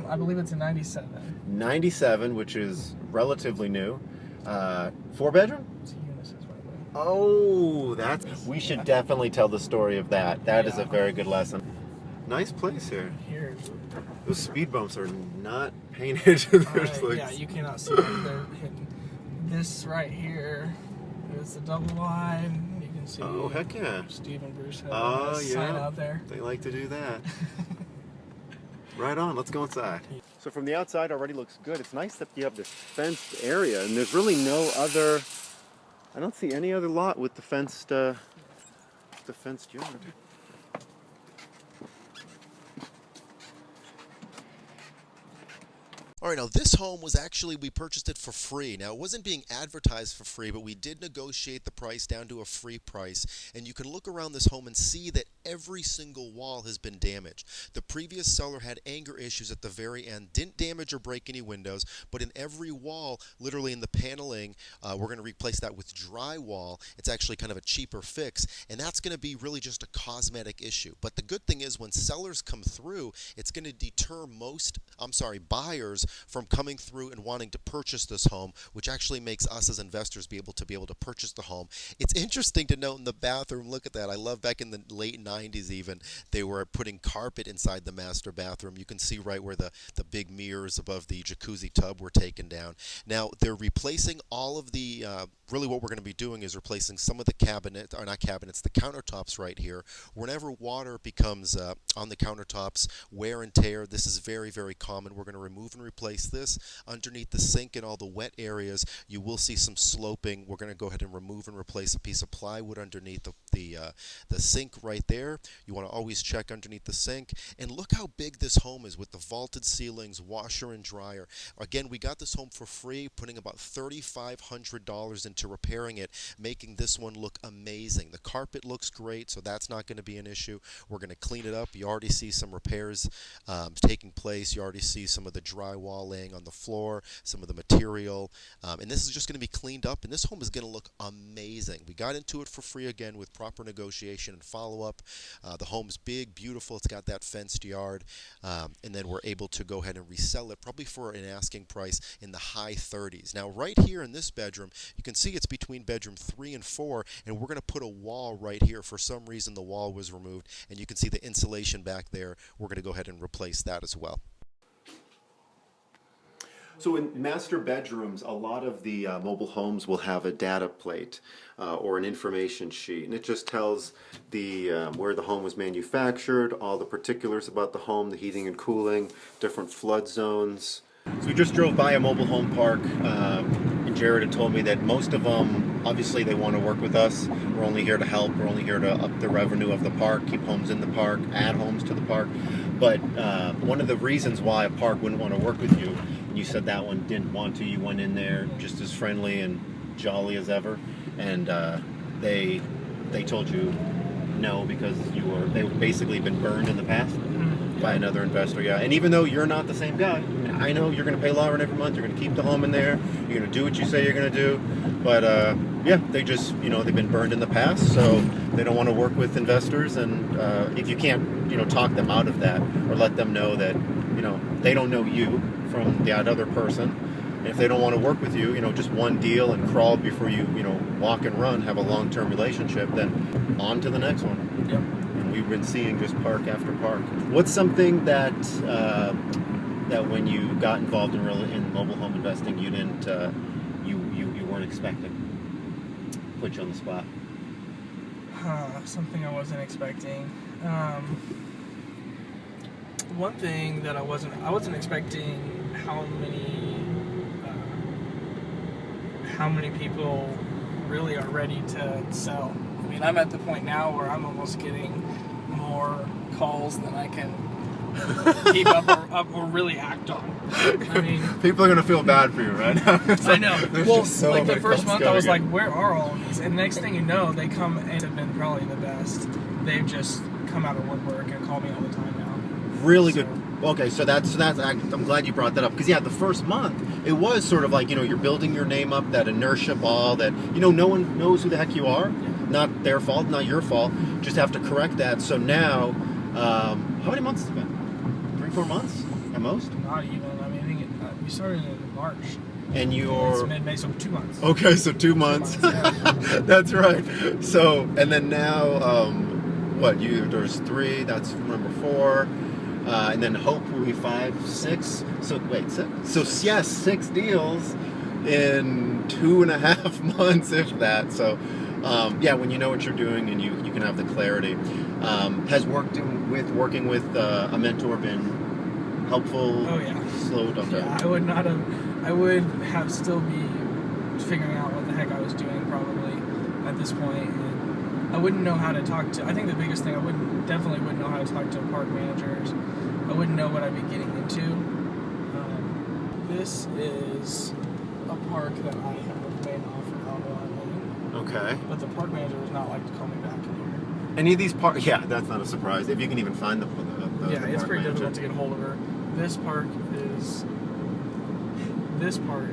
I believe it's a 97. 97, which is relatively new. 4-bedroom? It's a unisex, by the way. Oh, we should definitely tell the story of that. That is a very good lesson. Nice place here. Here. Those speed bumps are not painted. Yeah, you cannot see them. They're hidden. This right here is the double wide. You can see. Oh, heck yeah. Steve and Bruce have a sign out there. They like to do that. Right on, let's go inside. So from the outside already looks good. It's nice that you have this fenced area, and there's really no other, I don't see any other lot with the fenced yard. All right, now this home was actually, we purchased it for free. Now, it wasn't being advertised for free, but we did negotiate the price down to a free price. And you can look around this home and see that every single wall has been damaged. The previous seller had anger issues at the very end, didn't damage or break any windows, but in every wall, literally in the paneling, we're going to replace that with drywall. It's actually kind of a cheaper fix, and that's going to be really just a cosmetic issue. But the good thing is when sellers come through, it's going to deter buyers from coming through and wanting to purchase this home, which actually makes us as investors be able to purchase the home. It's interesting to note in the bathroom, look at that. I love back in the late 90s even, they were putting carpet inside the master bathroom. You can see right where the big mirrors above the jacuzzi tub were taken down. Now they're replacing all of the, really what we're going to be doing is replacing some of the the countertops right here. Whenever water becomes on the countertops, wear and tear, this is very, very common. We're going to remove and replace this. Underneath the sink and all the wet areas, you will see some sloping. We're going to go ahead and remove and replace a piece of plywood underneath the sink right there. You want to always check underneath the sink. And look how big this home is with the vaulted ceilings, washer and dryer. Again, we got this home for free, putting about $3,500 into repairing it, making this one look amazing. The carpet looks great, so that's not going to be an issue. We're going to clean it up. You already see some repairs taking place. You already see some of the drywall laying on the floor, some of the material, and this is just going to be cleaned up, and this home is going to look amazing. We got into it for free again with proper negotiation and follow-up. The home's big, beautiful. It's got that fenced yard, and then we're able to go ahead and resell it probably for an asking price in the high 30s. Now right here in this bedroom, you can see it's between bedroom 3 and 4, and we're going to put a wall right here. For some reason the wall was removed, and you can see the insulation back there. We're going to go ahead and replace that as well. So in master bedrooms, a lot of the mobile homes will have a data plate or an information sheet, and it just tells the where the home was manufactured, all the particulars about the home, the heating and cooling, different flood zones. So we just drove by a mobile home park, and Jared had told me that most of them, obviously they want to work with us. We're only here to help. We're only here to up the revenue of the park, keep homes in the park, add homes to the park. But one of the reasons why a park wouldn't want to work with you, and you said that one didn't want to, you went in there just as friendly and jolly as ever, and they told you no because they've basically been burned in the past by another investor. Yeah, and even though you're not the same guy, I know you're going to pay law rent every month, you're going to keep the home in there, you're going to do what you say you're going to do, but yeah, they just, they've been burned in the past, so they don't want to work with investors. And if you can't talk them out of that, or let them know that they don't know you from that other person, and if they don't want to work with you, just one deal and crawl before you walk and run, have a long-term relationship, then on to the next one. Yep. And we've been seeing just park after park. What's something that that when you got involved in mobile home investing, you didn't you weren't expecting? Put you on the spot. Something I wasn't expecting. One thing that I wasn't expecting how many people really are ready to sell. I mean, I'm at the point now where I'm almost getting more calls than I can keep up or really act on. I mean, people are gonna feel bad for you right now. I know. Well, like the first month, I was like, "Where are all of these?" And next thing you know, they come and have been probably the best. They've just come out of woodwork and call me all the time now. Really good. Okay, so that's. I'm glad you brought that up, because the first month it was sort of like you're building your name up, that inertia ball that no one knows who the heck you are. Not their fault, not your fault. Just have to correct that. So now, how many months has it been? 4 months at most. Not even. I mean, I think we started in March. And It's you're mid-May, so 2 months. okay, so 2 months. 2 months, yeah. That's right. So, and then now, what? There's 3. That's number 4, and then hopefully 5, 6. So wait, 6. So yes, 6 deals in 2.5 months, if that. So, yeah, when you know what you're doing and you can have the clarity. Has working with a mentor been helpful? Oh yeah. Slowed? Okay. Yeah, I would have still be figuring out what the heck I was doing probably at this point, and I wouldn't know how to talk to. I think the biggest thing, definitely wouldn't know how to talk to park managers. I wouldn't know what I'd be getting into. This is a park that I have made an offer out on, Okay. but the park manager does not like to call me back in here. Any of these parks? Yeah, that's not a surprise. If you can even find the Yeah, the it's park pretty manager. difficult to get a hold of her. This part is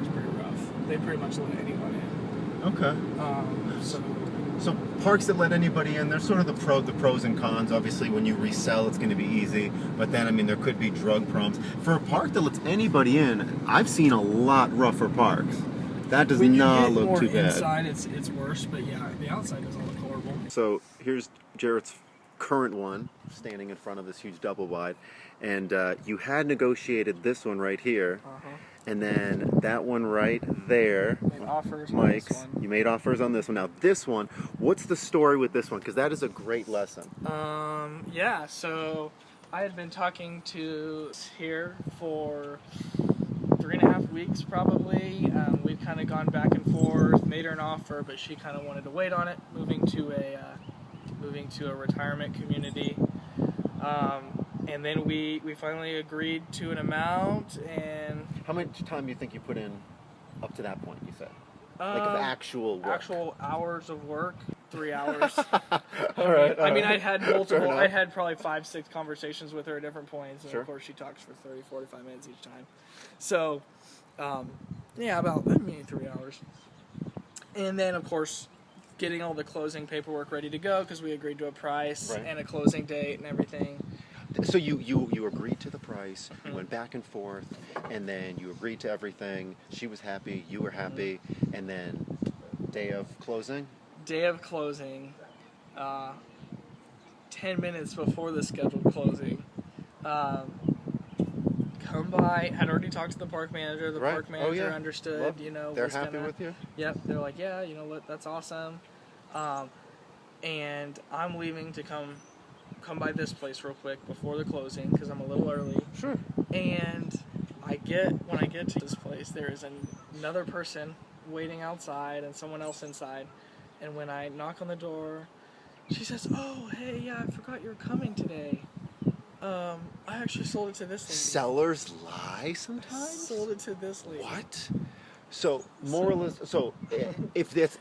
pretty rough. They pretty much let anyone in. Okay. So parks that let anybody in, there's sort of the pros and cons. Obviously, when you resell, it's going to be easy. But then, I mean, there could be drug problems. For a park that lets anybody in, I've seen a lot rougher parks. That does when not you get look more too bad. inside, it's worse. But yeah, the outside doesn't look horrible. So here's Jarrett's current one, standing in front of this huge double wide. And you had negotiated this one right here. And then that one right there, Made offers on Mike's. this one. You made offers on this one. Now this one, what's the story with this one? Because that is a great lesson. Yeah. So I had been talking to here for 3.5 weeks probably. We've kind of gone back and forth, made her an offer, but she kind of wanted to wait on it, moving to a retirement community. And then we finally agreed to an amount. And How much time do you think you put in up to that point, you said? Like of actual work? actual hours of work, 3 hours. All right. I mean, I had multiple. enough. I had probably 5-6 conversations with her at different points, and Sure. of course she talks for 30-45 minutes each time. So, yeah, about 3 hours. And then, of course, getting all the closing paperwork ready to go because we agreed to a price Right. and a closing date and everything. So you agreed to the price, you went back and forth, and then you agreed to everything. She was happy, you were happy, and then day of closing? Day of closing, 10 minutes before the scheduled closing, come by, had already talked to the park manager. The Right. park manager Oh, yeah. understood, Love- you know. They're was happy gonna- with you? Yep, they're like, yeah, you know what, that's awesome. And I'm leaving to come by this place real quick before the closing because I'm a little early. Sure. And when I get to this place, there is another person waiting outside and someone else inside. And when I knock on the door, she says, "Oh, hey, yeah, I forgot you're coming today. I actually sold it to this lady." Sellers lie sometimes? Sold it to this lady. What? So, if this,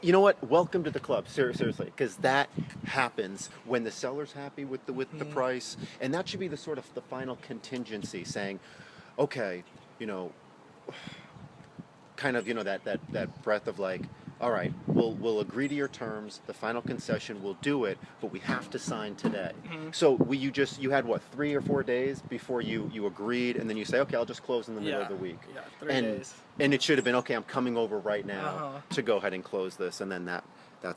you know what? Welcome to the club, seriously, because that happens when the seller's happy with the price, and that should be the sort of the final contingency, saying, okay, you know, kind of, you know, that breath of like, all right, we'll agree to your terms, the final concession, we'll do it, but we have to sign today. So you had what, 3 or 4 days before you agreed, and then you say, okay, I'll just close in the middle of the week. Yeah, 3 days. And it should have been, okay, I'm coming over right now Uh-huh. to go ahead and close this, and then that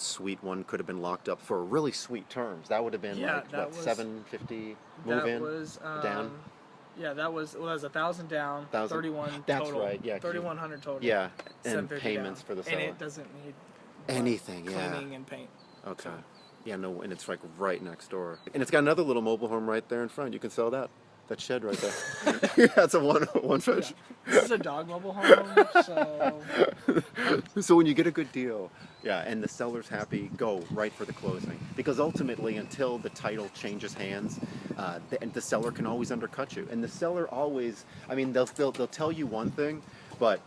sweet one could have been locked up for really sweet terms. That would have been like that what, was- $750 move in down. Yeah, that was 1,000 down, 1,000. 31 That's total. right, yeah, 'cause you- 3,100 total. Yeah, and 750 payments down. for the seller. And it doesn't need Anything, yeah. cleaning and paint. Okay. So- Yeah, no, and it's like right next door, and it's got another little mobile home right there in front. You can sell that shed right there. Yeah, that's a one fridge. This is a dog mobile home, so So when you get a good deal, yeah, and the seller's happy, go right for the closing. Because ultimately, until the title changes hands, the seller can always undercut you. And the seller always, I mean, they'll tell you one thing, but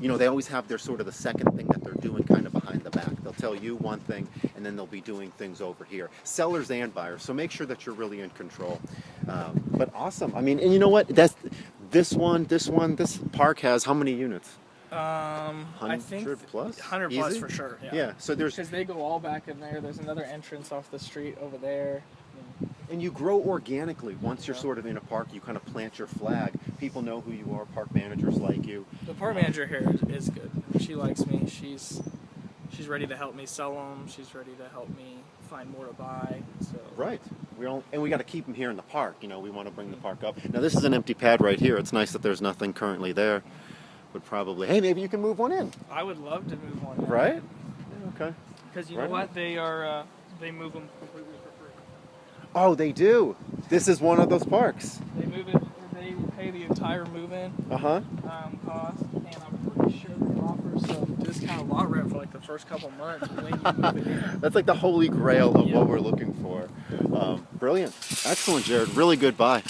you know, they always have their sort of the second thing that they're doing kind of behind the back. They'll tell you one thing, and then they'll be doing things over here. Sellers and buyers. So make sure that you're really in control. But awesome. I mean, and you know what? This park has how many units? I think 100 plus? 100 plus Easy? for sure. Yeah. Yeah, so there's Because they go all back in there. There's another entrance off the street over there. And you grow organically. Once you're sort of in a park, you kind of plant your flag. People know who you are. Park managers like you. The park manager here is good. She likes me. She's ready to help me sell them. She's ready to help me find more to buy. So Right. We got to keep them here in the park. We want to bring the park up. Now this is an empty pad right here. It's nice that there's nothing currently there. Would probably, hey, maybe you can move one in. I would love to move one in. Right? Yeah, okay. Because you know what? They move them completely for free. Oh, they do. This is one of those parks. They move it. They pay the entire move-in cost, and I'm pretty sure they offer some discount lot rent for like the first couple months when you move it in. That's like the holy grail of what we're looking for. Brilliant. Excellent, Jared. Really good buy.